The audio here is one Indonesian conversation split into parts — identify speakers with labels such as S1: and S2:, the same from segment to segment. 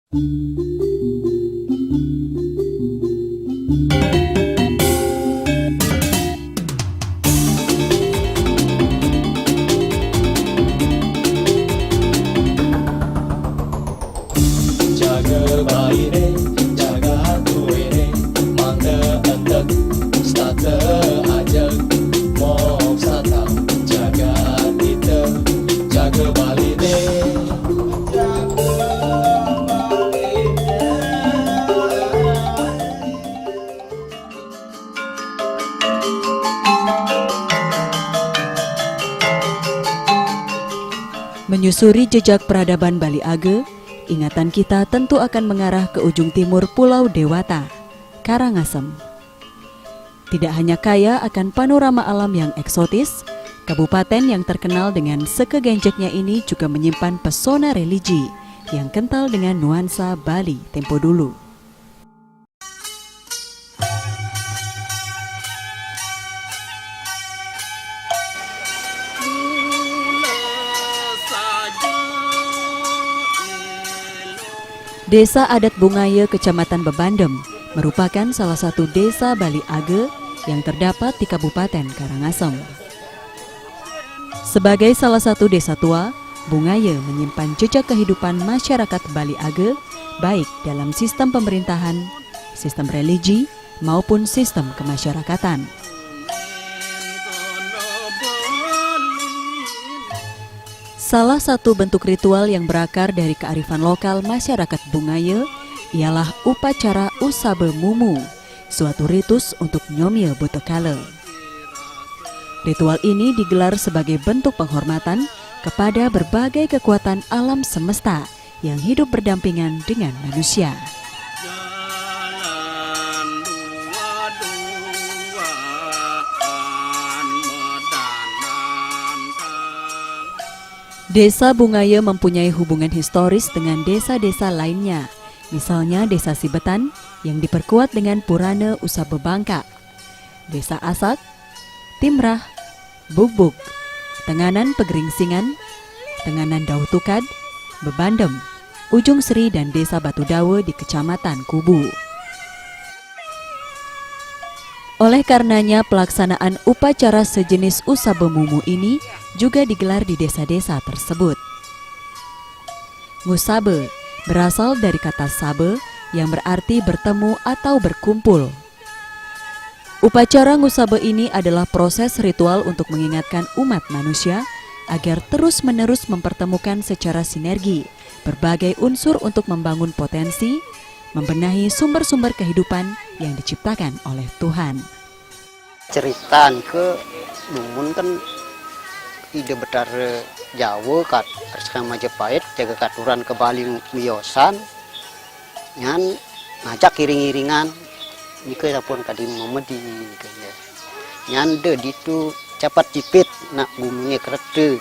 S1: Jaga bayi re, jaga hatu re, mangga entek, stata ajak, mok sata, jaga kita, jaga bali re.
S2: Menyusuri jejak peradaban Bali Age, ingatan kita tentu akan mengarah ke ujung timur Pulau Dewata, Karangasem. Tidak hanya kaya akan panorama alam yang eksotis, kabupaten yang terkenal dengan sekegenjeknya ini juga menyimpan pesona religi yang kental dengan nuansa Bali tempo dulu. Desa adat Bungaya, Kecamatan Bebandem, merupakan salah satu desa Bali Age yang terdapat di Kabupaten Karangasem. Sebagai salah satu desa tua, Bungaya menyimpan jejak kehidupan masyarakat Bali Age, baik dalam sistem pemerintahan, sistem religi, maupun sistem kemasyarakatan. Salah satu bentuk ritual yang berakar dari kearifan lokal masyarakat Bungaya ialah upacara Usabe Mumu, suatu ritus untuk nyomil Butekale. Ritual ini digelar sebagai bentuk penghormatan kepada berbagai kekuatan alam semesta yang hidup berdampingan dengan manusia. Desa Bungaya mempunyai hubungan historis dengan desa-desa lainnya, misalnya Desa Sibetan yang diperkuat dengan Purana Usabe Bangka, Desa Asak, Timrah, Bugbug, Tenganan Pegeringsingan, Tenganan Dautukad, Bebandem, Ujung Seri dan Desa Batu Dawe di Kecamatan Kubu. Oleh karenanya pelaksanaan upacara sejenis Usabe Mumu ini juga digelar di desa-desa tersebut. Ngusabe berasal dari kata sabe yang berarti bertemu atau berkumpul. Upacara Ngusabe ini adalah proses ritual untuk mengingatkan umat manusia agar terus-menerus mempertemukan secara sinergi berbagai unsur untuk membangun potensi, membenahi sumber-sumber kehidupan yang diciptakan oleh Tuhan.
S3: Ceritaan ke lumun kan ide betar Jawa kat sekarang Majapahit jaga katuran ke Bali Miosan nyan ngajak iring-iringan nika sapun kadim memedi kaya nyan de ditu cepat cipit nak buminya kerete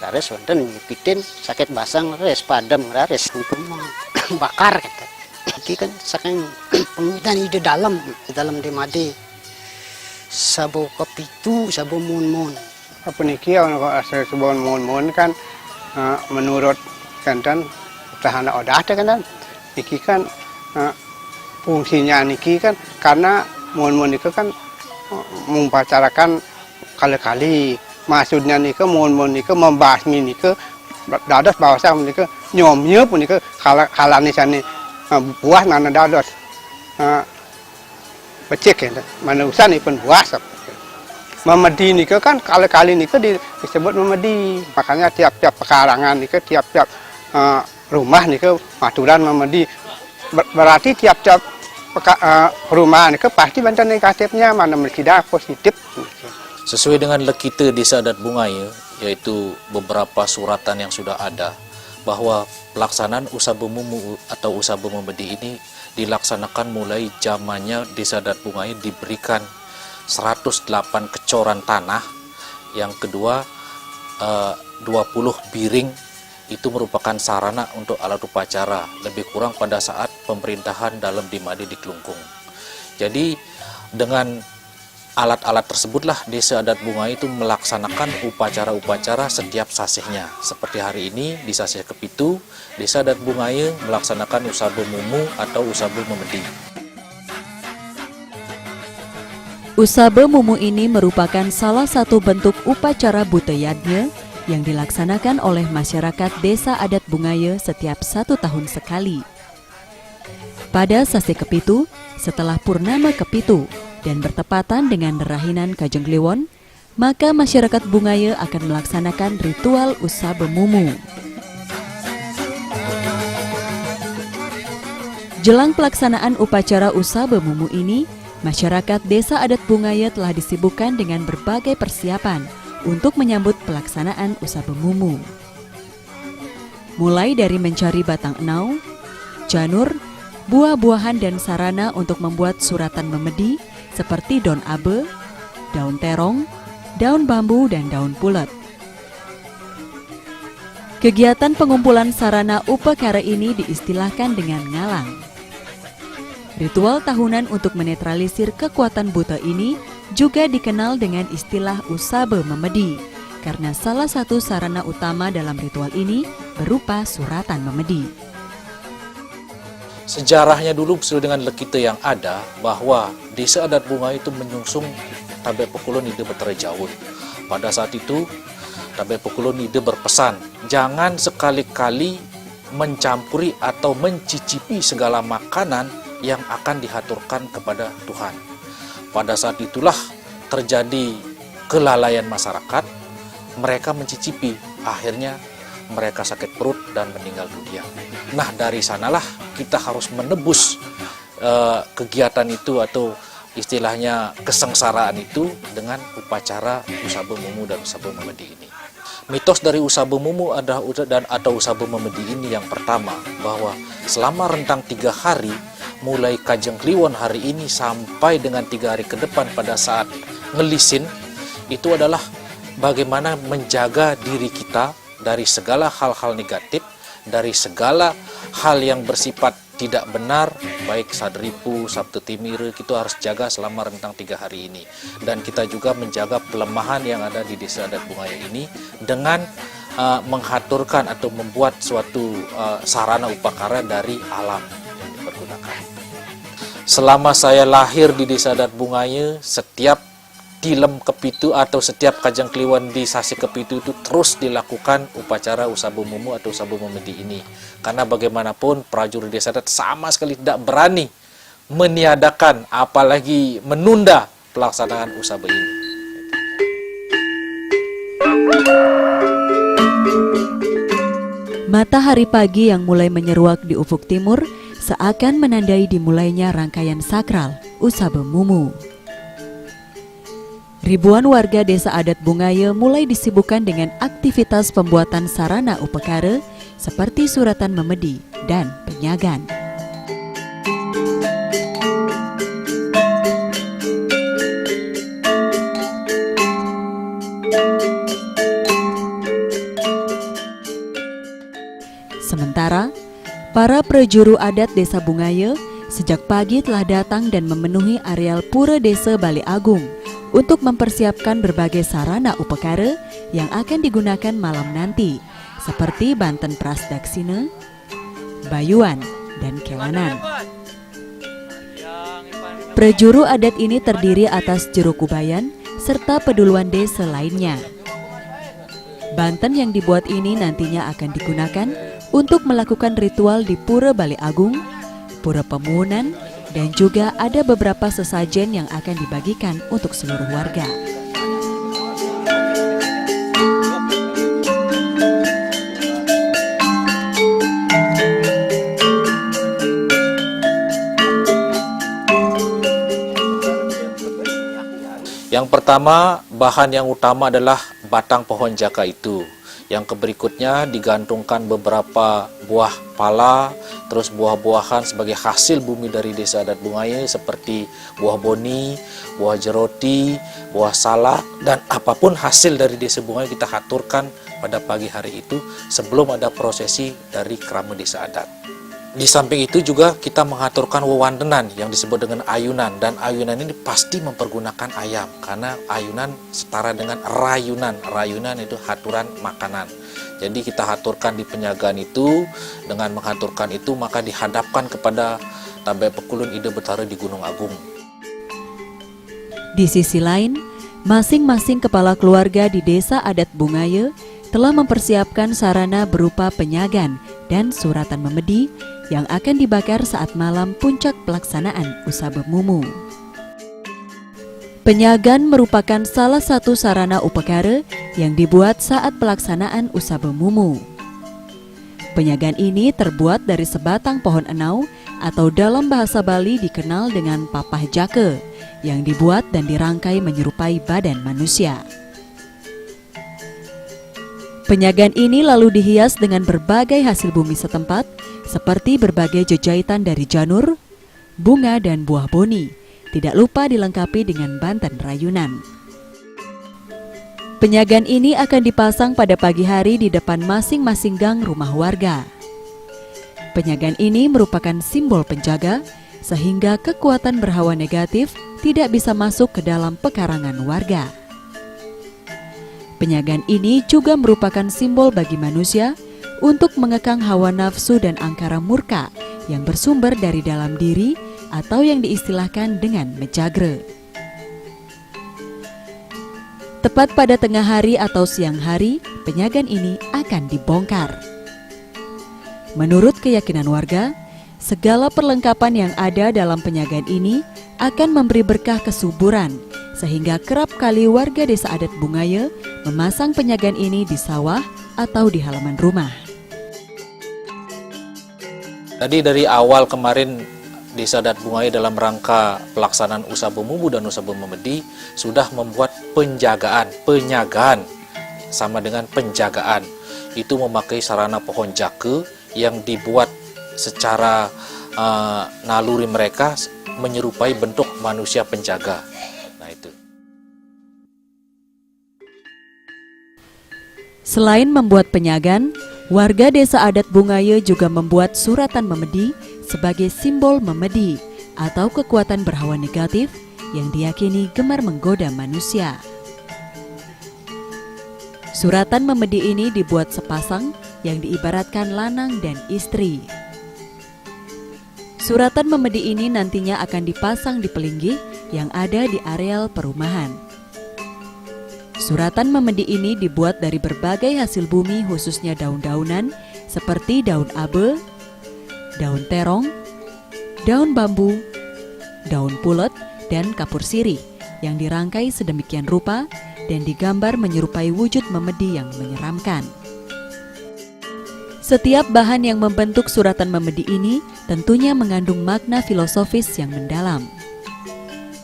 S3: lares wonten nyipitin sakit basang lares padam lares niku bakar kata iki kan saking pemitan ide dalam di made sabo kepitu sabo mun-mun
S4: apa niki ono asal sebon mun-mun kan menurut kantan tahanan odah kan niki kan fungsinya niki kan karena mun-mun itu kan mempacarakan kali-kali maksudnya niki mun-mun niki membasmi niki dados bahasa niki nyomnya pun niki kalane sane buah nana dados becek ya, manusia nih pun puasa. Memedi nih kan kali-kali nih disebut memedi, makanya tiap-tiap pekarangan nih tiap-tiap rumah nih maturan memedi. Berarti tiap-tiap rumah nih pasti bantuan negatifnya mana tidak positif.
S5: Sesuai dengan lekite Desa Adat Bungaya, yaitu beberapa suratan yang sudah ada, bahwa pelaksanaan Usabe Mumu atau Usabe Memedi ini dilaksanakan mulai zamannya Desa Adat Bungaya diberikan 108 kecoran tanah, yang kedua 20 biring itu merupakan sarana untuk alat upacara, lebih kurang pada saat pemerintahan dalam Dimade di Klungkung. Jadi dengan alat-alat tersebutlah desa adat Bungaya itu melaksanakan upacara-upacara setiap sasihnya. Seperti hari ini di Sasih Kepitu, desa adat Bungaya melaksanakan Usabe Mumu atau Usabe Memedi.
S2: Usabe Mumu ini merupakan salah satu bentuk upacara Buteyadnya yang dilaksanakan oleh masyarakat desa adat Bungaya setiap 1 tahun sekali. Pada Sasih Kepitu, setelah Purnama Kepitu dan bertepatan dengan Rahinan Kajeng Kliwon, maka masyarakat Bungaya akan melaksanakan ritual Usabe Mumu. Jelang pelaksanaan upacara Usabe Mumu ini, masyarakat desa adat Bungaya telah disibukkan dengan berbagai persiapan untuk menyambut pelaksanaan Usabe Mumu. Mulai dari mencari batang enau, janur, buah-buahan dan sarana untuk membuat suratan memedi seperti daun abe, daun terong, daun bambu, dan daun pulet. Kegiatan pengumpulan sarana upakara ini diistilahkan dengan ngalang. Ritual tahunan untuk menetralisir kekuatan buta ini juga dikenal dengan istilah Usabe Memedi, karena salah satu sarana utama dalam ritual ini berupa suratan memedi.
S5: Sejarahnya dulu sesuai dengan lekite yang ada bahwa desa adat Bungaya itu menyungsung Tabe Pekulun Ide Betara Jawa. Pada saat itu Tabe Pekulun Ide berpesan, jangan sekali-kali mencampuri atau mencicipi segala makanan yang akan dihaturkan kepada Tuhan. Pada saat itulah terjadi kelalaian masyarakat, mereka mencicipi, akhirnya mereka sakit perut dan meninggal dunia. Nah, dari sanalah kita harus menebus kegiatan itu atau istilahnya kesengsaraan itu dengan upacara Usabe Mumu dan Usabe Memedi ini. Mitos dari Usabe Mumu atau Usabe Memedi ini yang pertama, bahwa selama rentang 3 hari, mulai Kajeng Kliwon hari ini sampai dengan 3 hari ke depan pada saat ngelisin, itu adalah bagaimana menjaga diri kita dari segala hal-hal negatif, dari segala hal yang bersifat tidak benar, baik sadripu, sabtu timire, kita harus jaga selama rentang 3 hari ini. Dan kita juga menjaga pelemahan yang ada di desa adat Bungaya ini dengan menghaturkan atau membuat suatu sarana upakara dari alam yang dipergunakan. Selama saya lahir di desa adat Bungaya, setiap tilem Kepitu atau setiap Kajeng Kliwon di Sasih Kepitu itu terus dilakukan upacara Usabe Mumu atau Usabe Memedi ini. Karena bagaimanapun prajurit desa adat sama sekali tidak berani meniadakan apalagi menunda pelaksanaan Usabe ini.
S2: Matahari pagi yang mulai menyeruak di ufuk timur seakan menandai dimulainya rangkaian sakral Usabe Mumu. Ribuan warga desa adat Bungaya mulai disibukkan dengan aktivitas pembuatan sarana upakara seperti suratan memedi dan penyagan. Sementara, para prajuru adat desa Bungaya sejak pagi telah datang dan memenuhi areal pura desa Bali Agung untuk mempersiapkan berbagai sarana upakara yang akan digunakan malam nanti, seperti Banten Prasdaksina, Bayuan, dan Kelanan. Prajuru adat ini terdiri atas jero kubayan serta peduluan desa lainnya. Banten yang dibuat ini nantinya akan digunakan untuk melakukan ritual di Pura Bali Agung, Pura Pemuunan, dan juga ada beberapa sesajen yang akan dibagikan untuk seluruh warga.
S5: Yang pertama, bahan yang utama adalah batang pohon jaka itu. Yang berikutnya digantungkan beberapa buah pala, terus buah-buahan sebagai hasil bumi dari desa adat Bungaya seperti buah boni, buah jeroti, buah salak, dan apapun hasil dari desa Bungaya kita haturkan pada pagi hari itu sebelum ada prosesi dari kerama desa adat. Di samping itu juga kita mengaturkan wewandenan yang disebut dengan ayunan, dan ayunan ini pasti mempergunakan ayam karena ayunan setara dengan rayunan. Rayunan itu haturan makanan. Jadi kita haturkan di penyagaan itu, dengan menghaturkan itu maka dihadapkan kepada Tabe Pekulun Ide Betara di Gunung Agung.
S2: Di sisi lain, masing-masing kepala keluarga di Desa Adat Bungaya telah mempersiapkan sarana berupa penyagan dan suratan memedi yang akan dibakar saat malam puncak pelaksanaan Usabe Mumu. Penyagan merupakan salah satu sarana upakara yang dibuat saat pelaksanaan Usabe Mumu. Penyagan ini terbuat dari sebatang pohon enau atau dalam bahasa Bali dikenal dengan papah jake yang dibuat dan dirangkai menyerupai badan manusia. Penyagan ini lalu dihias dengan berbagai hasil bumi setempat seperti berbagai jejahitan dari janur, bunga dan buah boni, tidak lupa dilengkapi dengan banten rayunan. Penyagan ini akan dipasang pada pagi hari di depan masing-masing gang rumah warga. Penyagan ini merupakan simbol penjaga sehingga kekuatan berhawa negatif tidak bisa masuk ke dalam pekarangan warga. Penyagan ini juga merupakan simbol bagi manusia untuk mengekang hawa nafsu dan angkara murka yang bersumber dari dalam diri atau yang diistilahkan dengan mejagre. Tepat pada tengah hari atau siang hari, penyagan ini akan dibongkar. Menurut keyakinan warga, segala perlengkapan yang ada dalam penyagaan ini akan memberi berkah kesuburan, sehingga kerap kali warga Desa Adat Bungaya memasang penyagaan ini di sawah atau di halaman rumah.
S5: Tadi dari awal kemarin Desa Adat Bungaya dalam rangka pelaksanaan Usabe Mumu dan Usabe Memedi sudah membuat penyagaan sama dengan penjagaan. Itu memakai sarana pohon jake yang dibuat secara naluri mereka menyerupai bentuk manusia penjaga. Nah itu.
S2: Selain membuat penyagan, warga Desa Adat Bungaya juga membuat suratan memedi sebagai simbol memedi atau kekuatan berhawa negatif yang diyakini gemar menggoda manusia. Suratan memedi ini dibuat sepasang yang diibaratkan lanang dan istri. Suratan memedi ini nantinya akan dipasang di pelinggih yang ada di areal perumahan. Suratan memedi ini dibuat dari berbagai hasil bumi khususnya daun-daunan seperti daun abe, daun terong, daun bambu, daun pulet, dan kapur sirih yang dirangkai sedemikian rupa dan digambar menyerupai wujud memedi yang menyeramkan. Setiap bahan yang membentuk suratan memedi ini tentunya mengandung makna filosofis yang mendalam.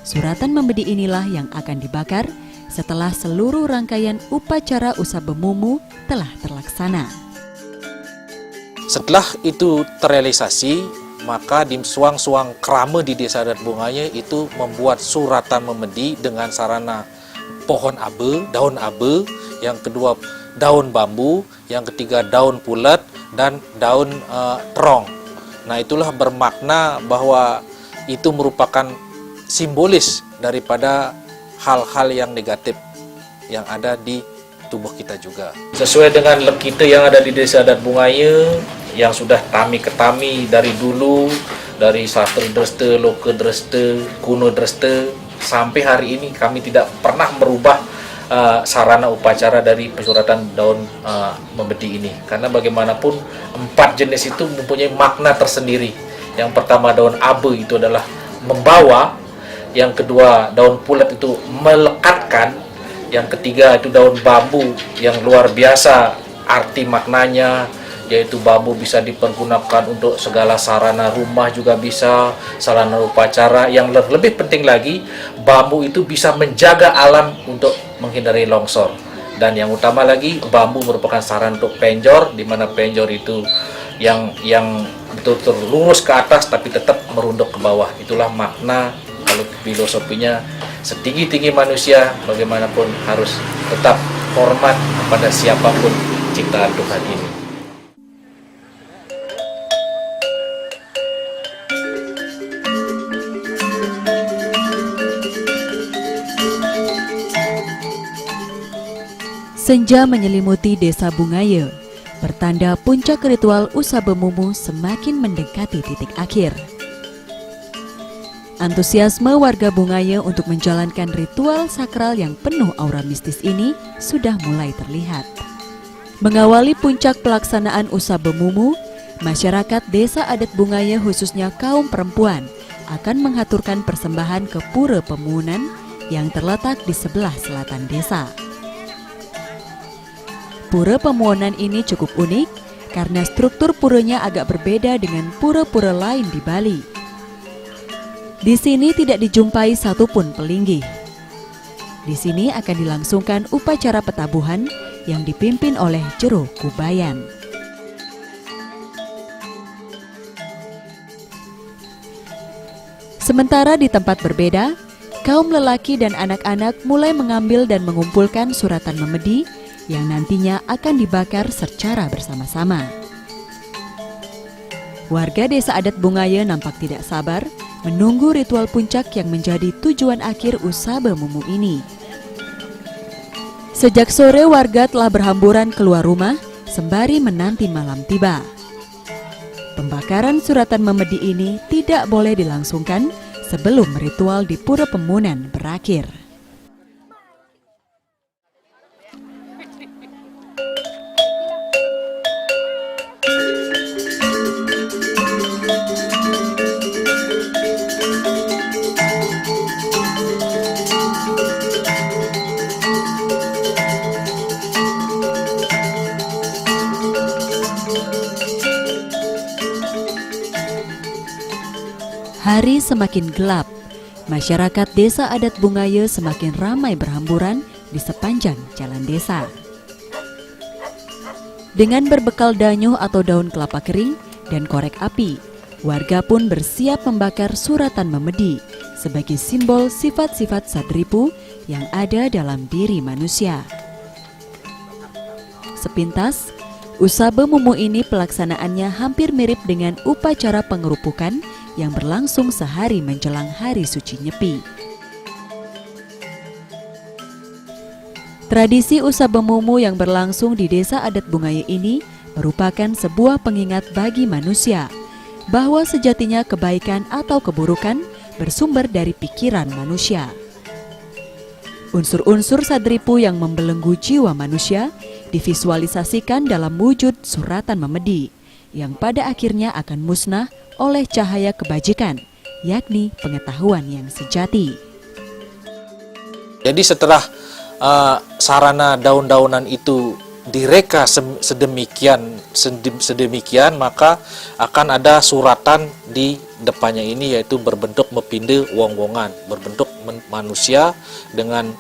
S2: Suratan memedi inilah yang akan dibakar setelah seluruh rangkaian upacara Usabe Mumu telah terlaksana.
S5: Setelah itu terrealisasi, maka di suang-suang krama di Desa Adat Bungaya itu membuat suratan memedi dengan sarana pohon abe, daun abe, yang kedua daun bambu, yang ketiga daun pulet, dan daun terong. Nah itulah bermakna bahwa itu merupakan simbolis daripada hal-hal yang negatif yang ada di tubuh kita juga. Sesuai dengan lekite yang ada di Desa Adat Bungaya yang sudah tami ketami dari dulu, dari Sastra Dreste, Loke Dreste, Kuno Dreste, sampai hari ini kami tidak pernah merubah sarana upacara dari pensuratan daun memedi ini, karena bagaimanapun 4 jenis itu mempunyai makna tersendiri. Yang pertama daun abe itu adalah membawa, yang kedua daun pulet itu melekatkan, yang ketiga itu daun bambu yang luar biasa arti maknanya, yaitu bambu bisa dipergunakan untuk segala sarana rumah juga bisa, sarana upacara. Yang lebih penting lagi, bambu itu bisa menjaga alam untuk menghindari longsor. Dan yang utama lagi, bambu merupakan sarana untuk penjor, di mana penjor itu yang betul-betul lurus ke atas tapi tetap merunduk ke bawah. Itulah makna, kalau filosofinya, setinggi-tinggi manusia bagaimanapun harus tetap hormat kepada siapapun ciptaan Tuhan ini.
S2: Senja menyelimuti desa Bungaya, pertanda puncak ritual Usabemumu semakin mendekati titik akhir. Antusiasme warga Bungaya untuk menjalankan ritual sakral yang penuh aura mistis ini sudah mulai terlihat. Mengawali puncak pelaksanaan Usabemumu, masyarakat desa adat Bungaya khususnya kaum perempuan akan menghaturkan persembahan ke Pura Pemuunan yang terletak di sebelah selatan desa. Pura Pemuunan ini cukup unik karena struktur puranya agak berbeda dengan pura-pura lain di Bali. Di sini tidak dijumpai satupun pelinggih. Di sini akan dilangsungkan upacara petabuhan yang dipimpin oleh Jero Kubayan. Sementara di tempat berbeda, kaum lelaki dan anak-anak mulai mengambil dan mengumpulkan suratan memedi yang nantinya akan dibakar secara bersama-sama. Warga desa adat Bungaya nampak tidak sabar menunggu ritual puncak yang menjadi tujuan akhir Usabemumu ini. Sejak sore warga telah berhamburan keluar rumah sembari menanti malam tiba. Pembakaran suratan memedi ini tidak boleh dilangsungkan sebelum ritual di Pura Pemuunan berakhir. Hari semakin gelap, masyarakat desa adat Bungaya semakin ramai berhamburan di sepanjang jalan desa. Dengan berbekal danyuh atau daun kelapa kering dan korek api, warga pun bersiap membakar suratan memedi sebagai simbol sifat-sifat sadripu yang ada dalam diri manusia. Sepintas, Usabemumu ini pelaksanaannya hampir mirip dengan upacara pengerupukan yang berlangsung sehari menjelang hari suci Nyepi. Tradisi Usabemumu yang berlangsung di desa adat Bungaya ini merupakan sebuah pengingat bagi manusia bahwa sejatinya kebaikan atau keburukan bersumber dari pikiran manusia. Unsur-unsur sadripu yang membelenggu jiwa manusia divisualisasikan dalam wujud suratan memedi yang pada akhirnya akan musnah oleh cahaya kebajikan, yakni pengetahuan yang sejati.
S5: Jadi setelah sarana daun-daunan itu direka sedemikian, maka akan ada suratan di depannya ini, yaitu berbentuk mepinde wong-wongan, berbentuk manusia dengan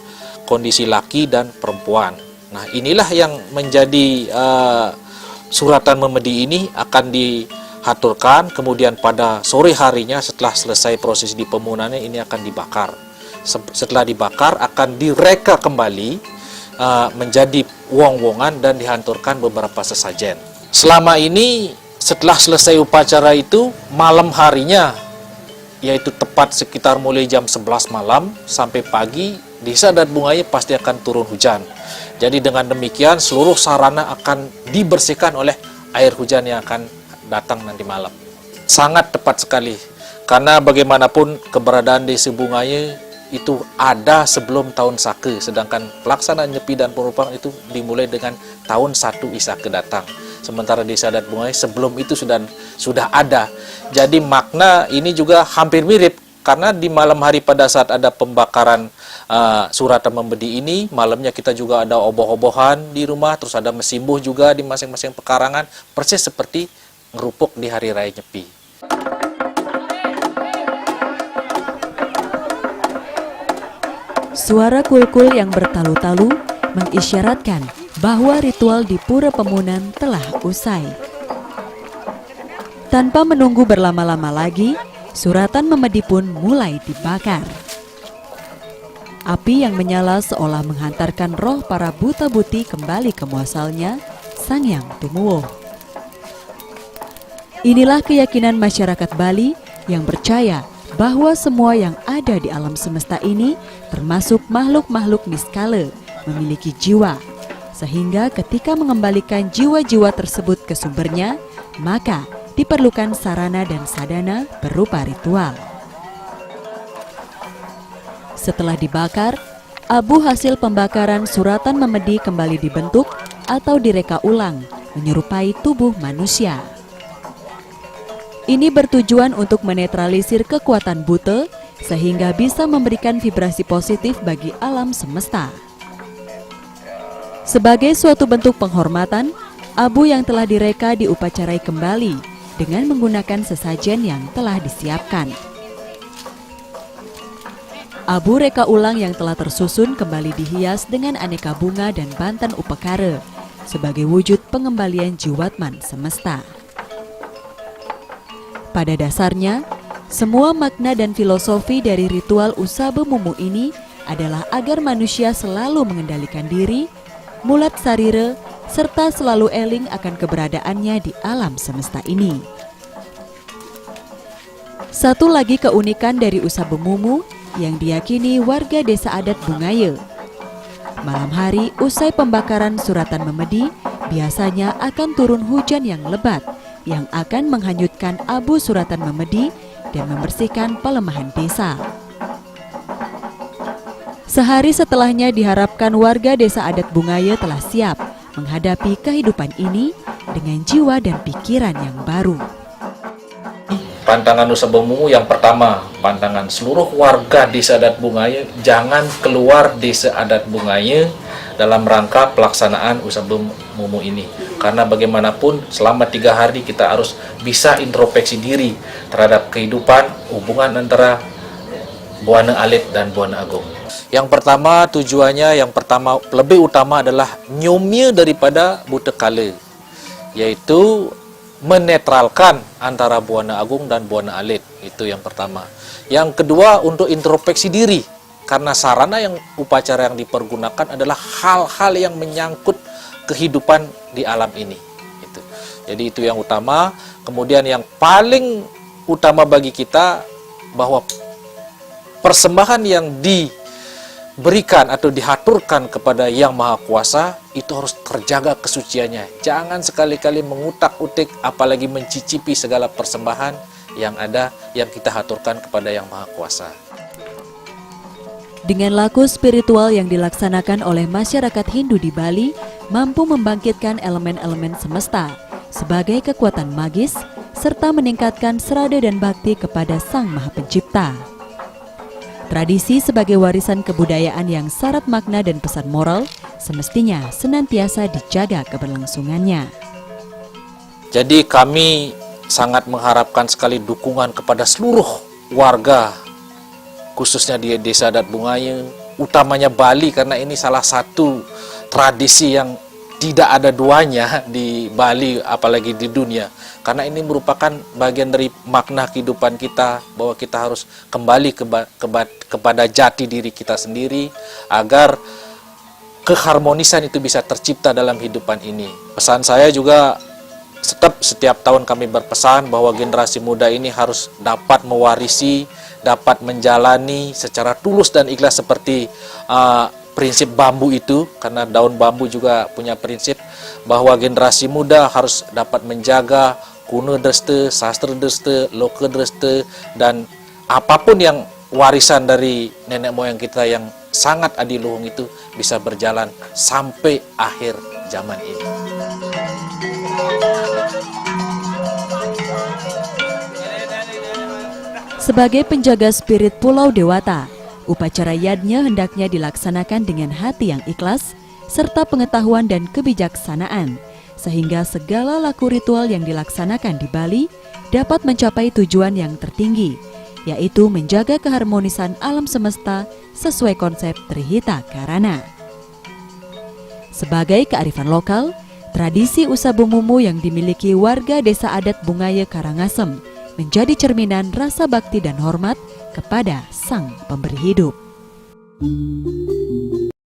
S5: kondisi laki dan perempuan. Nah, inilah yang menjadi suratan memedi ini akan dihaturkan, kemudian pada sore harinya setelah selesai proses di pemunannya ini akan dibakar. Setelah dibakar akan direka kembali menjadi wong-wongan dan dihanturkan beberapa sesajen. Selama ini setelah selesai upacara itu malam harinya, yaitu tepat sekitar mulai jam 11 malam sampai pagi, desa adat Bungaya pasti akan turun hujan. Jadi dengan demikian seluruh sarana akan dibersihkan oleh air hujan yang akan datang nanti malam. Sangat tepat sekali, karena bagaimanapun keberadaan desa Bungaya itu ada sebelum tahun Sake, sedangkan pelaksanaan Nyepi dan pengurupan itu dimulai dengan tahun 1 Isake datang. Sementara desa adat Bungaya sebelum itu sudah ada. Jadi makna ini juga hampir mirip, karena di malam hari pada saat ada pembakaran suratan memedi ini, malamnya kita juga ada oboh-obohan di rumah, terus ada mesimbuh juga di masing-masing pekarangan, persis seperti ngerupuk di hari raya Nyepi.
S2: Suara kulkul yang bertalu-talu mengisyaratkan bahwa ritual di Pura Pemuunan telah usai. Tanpa menunggu berlama-lama lagi, suratan memedi pun mulai dibakar. Api yang menyala seolah menghantarkan roh para buta-buti kembali ke muasalnya, Sang Hyang Tumuwuh. Inilah keyakinan masyarakat Bali yang percaya bahwa semua yang ada di alam semesta ini, termasuk makhluk-makhluk niskala, memiliki jiwa, sehingga ketika mengembalikan jiwa-jiwa tersebut ke sumbernya, maka diperlukan sarana dan sadana berupa ritual. Setelah dibakar, abu hasil pembakaran suratan memedi kembali dibentuk atau direka ulang, menyerupai tubuh manusia. Ini bertujuan untuk menetralisir kekuatan buta, sehingga bisa memberikan vibrasi positif bagi alam semesta. Sebagai suatu bentuk penghormatan, abu yang telah direka diupacarai kembali dengan menggunakan sesajen yang telah disiapkan. Abu reka ulang yang telah tersusun kembali dihias dengan aneka bunga dan bantan upekara sebagai wujud pengembalian jiwatman semesta. Pada dasarnya, semua makna dan filosofi dari ritual Usabe Mumu ini adalah agar manusia selalu mengendalikan diri, mulat sarira, serta selalu eling akan keberadaannya di alam semesta ini. Satu lagi keunikan dari Usabe Mumu yang diyakini warga desa adat Bungaya. Malam hari usai pembakaran suratan memedi, biasanya akan turun hujan yang lebat yang akan menghanyutkan abu suratan memedi dan membersihkan pelemahan desa. Sehari setelahnya diharapkan warga desa adat Bungaya telah siap menghadapi kehidupan ini dengan jiwa dan pikiran yang baru.
S5: Pantangan Usabe Mumu yang pertama, pantangan seluruh warga desa adat Bungaya jangan keluar desa adat Bungaya dalam rangka pelaksanaan Usabe Mumu ini. Karena bagaimanapun selama 3 hari kita harus bisa introspeksi diri terhadap kehidupan hubungan antara Buana Alit dan Buana Agung. Yang pertama tujuannya, lebih utama adalah nyomnya daripada buta kala, yaitu menetralkan antara Buana Agung dan Buana Alit. Itu yang pertama. Yang kedua untuk introspeksi diri, karena sarana yang upacara yang dipergunakan adalah hal-hal yang menyangkut kehidupan di alam ini. Jadi itu yang utama. Kemudian yang paling utama bagi kita bahwa persembahan yang diberikan atau dihaturkan kepada Yang Maha Kuasa itu harus terjaga kesuciannya. Jangan sekali-kali mengutak-utik apalagi mencicipi segala persembahan yang ada yang kita haturkan kepada Yang Maha Kuasa.
S2: Dengan laku spiritual yang dilaksanakan oleh masyarakat Hindu di Bali mampu membangkitkan elemen-elemen semesta sebagai kekuatan magis serta meningkatkan serada dan bakti kepada Sang Maha Pencipta. Tradisi sebagai warisan kebudayaan yang syarat makna dan pesan moral semestinya senantiasa dijaga keberlangsungannya.
S5: Jadi kami sangat mengharapkan sekali dukungan kepada seluruh warga, khususnya di desa adat Bungaya, utamanya Bali, karena ini salah satu tradisi yang tidak ada duanya di Bali apalagi di dunia, karena ini merupakan bagian dari makna kehidupan kita bahwa kita harus kembali kepada jati diri kita sendiri agar keharmonisan itu bisa tercipta dalam kehidupan ini. Pesan saya juga setiap tahun kami berpesan bahwa generasi muda ini harus dapat mewarisi, dapat menjalani secara tulus dan ikhlas seperti prinsip bambu itu, karena daun bambu juga punya prinsip bahwa generasi muda harus dapat menjaga kuna dresta, sastra dresta, loka dresta, dan apapun yang warisan dari nenek moyang kita yang sangat adiluhung itu bisa berjalan sampai akhir zaman ini.
S2: Sebagai penjaga spirit Pulau Dewata, upacara yadnya hendaknya dilaksanakan dengan hati yang ikhlas, serta pengetahuan dan kebijaksanaan, sehingga segala laku ritual yang dilaksanakan di Bali dapat mencapai tujuan yang tertinggi, yaitu menjaga keharmonisan alam semesta sesuai konsep Trihita Karana. Sebagai kearifan lokal, tradisi Usabe Mumu yang dimiliki warga desa adat Bungaya Karangasem menjadi cerminan rasa bakti dan hormat kepada Sang Pemberi Hidup.